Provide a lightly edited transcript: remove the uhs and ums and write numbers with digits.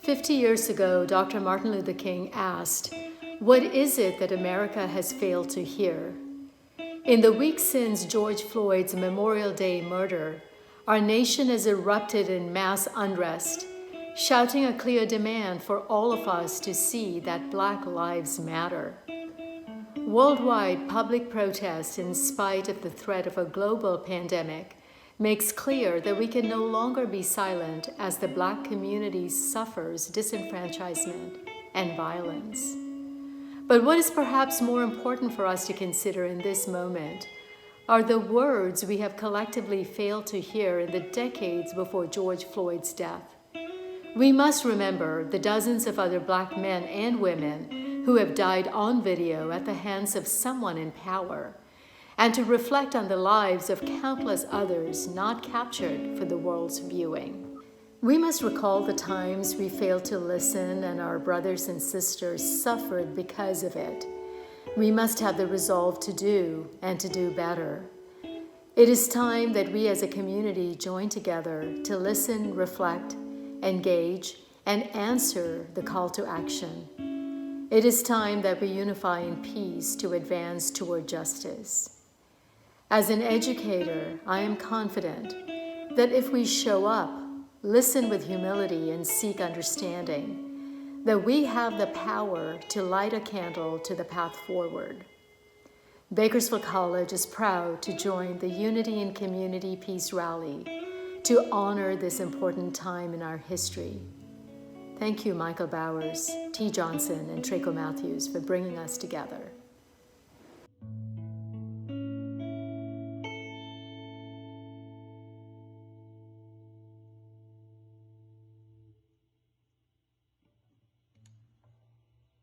50 years ago, Dr. Martin Luther King asked, "What is it that America has failed to hear?" In the week since George Floyd's Memorial Day murder, our nation has erupted in mass unrest, shouting a clear demand for all of us to see that Black lives matter. Worldwide public protest, in spite of the threat of a global pandemic, makes clear that we can no longer be silent as the Black community suffers disenfranchisement and violence. But what is perhaps more important for us to consider in this moment are the words we have collectively failed to hear in the decades before George Floyd's death. We must remember the dozens of other Black men and women who have died on video at the hands of someone in power, and to reflect on the lives of countless others not captured for the world's viewing. We must recall the times we failed to listen and our brothers and sisters suffered because of it. We must have the resolve to do and to do better. It is time that we as a community join together to listen, reflect, engage, and answer the call to action. It is time that we unify in peace to advance toward justice. As an educator, I am confident that if we show up, listen with humility, and seek understanding, that we have the power to light a candle to the path forward. Bakersfield College is proud to join the Unity and Community Peace Rally to honor this important time in our history. Thank you, Michael Bowers, T. Johnson, and Traco Matthews for bringing us together.